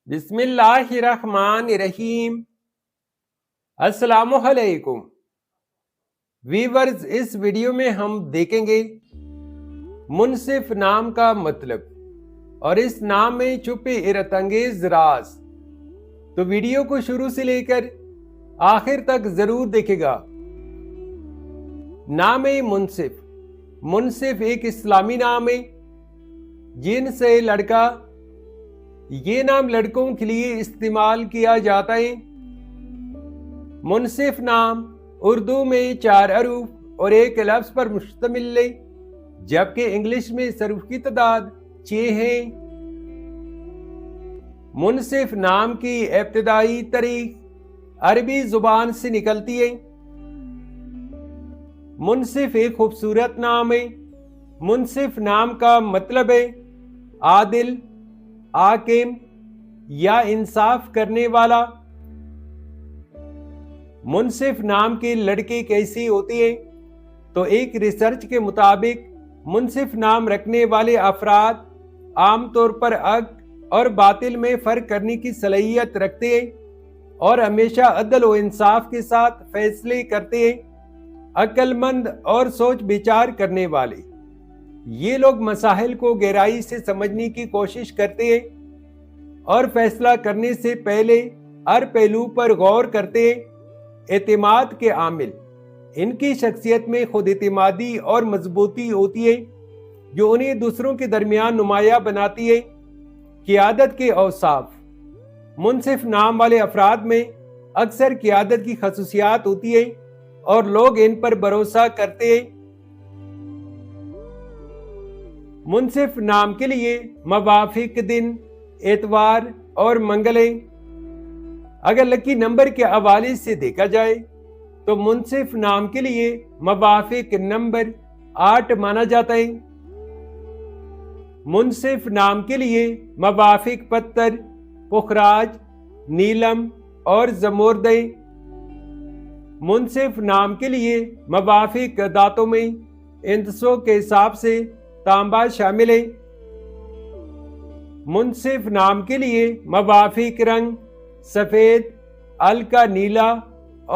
بسم اللہ الرحمن الرحیم۔ السلام علیکم ویورز، اس ویڈیو میں ہم دیکھیں گے منصف نام کا مطلب اور اس نام میں چھپے حیرت انگیز راز۔ تو ویڈیو کو شروع سے لے کر آخر تک ضرور دیکھے گا۔ نام منصف۔ منصف ایک اسلامی نام ہے جن سے لڑکا، یہ نام لڑکوں کے لیے استعمال کیا جاتا ہے۔ منصف نام اردو میں 4 حروف اور 1 لفظ پر مشتمل ہے، جبکہ انگلش میں حروف کی تعداد 6 ہے۔ منصف نام کی ابتدائی تاریخ عربی زبان سے نکلتی ہے۔ منصف ایک خوبصورت نام ہے۔ منصف نام کا مطلب ہے عادل، حاکم یا انصاف کرنے والا۔ منصف نام کی لڑکی کیسی ہوتی ہے؟ تو ایک ریسرچ کے مطابق منصف نام رکھنے والے افراد عام طور پر حق اور باطل میں فرق کرنے کی صلاحیت رکھتے ہیں اور ہمیشہ عدل و انصاف کے ساتھ فیصلے کرتے ہیں۔ عقل مند اور سوچ بچار کرنے والے، یہ لوگ مسائل کو گہرائی سے سمجھنے کی کوشش کرتے ہیں اور فیصلہ کرنے سے پہلے ہر پہلو پر غور کرتے ہیں۔ اعتماد کے عامل، ان کی شخصیت میں خود اعتمادی اور مضبوطی ہوتی ہے جو انہیں دوسروں کے درمیان نمایاں بناتی ہے۔ قیادت کے اوصاف، منصف نام والے افراد میں اکثر قیادت کی خصوصیات ہوتی ہے اور لوگ ان پر بھروسہ کرتے ہیں۔ منصف نام کے لیے موافق دن اتوار اور منگل ہے۔ اگر لکی نمبر کے حوالے سے دیکھا جائے تو منصف نام کے لیے موافق نمبر 8 مانا جاتا ہے۔ منصف نام کے لیے موافق پتھر پخراج، نیلم اور زمرد ہے۔ منصف نام کے لیے موافق دھاتوں میں ہندسوں کے حساب سے تانبا شامل ہے۔ منصف نام کے لیے موافق رنگ سفید، ہلکا نیلا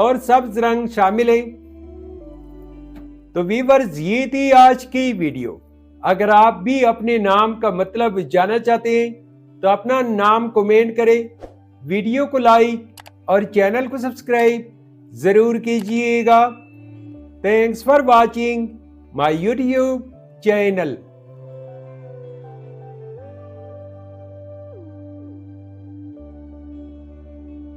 اور سبز رنگ شامل ہے۔ تو ویورز، یہ تھی آج کی ویڈیو۔ اگر آپ بھی اپنے نام کا مطلب جاننا چاہتے ہیں تو اپنا نام کمنٹ کریں، ویڈیو کو لائک اور چینل کو سبسکرائب ضرور کیجئے گا۔ Thanks for watching my YouTube channel.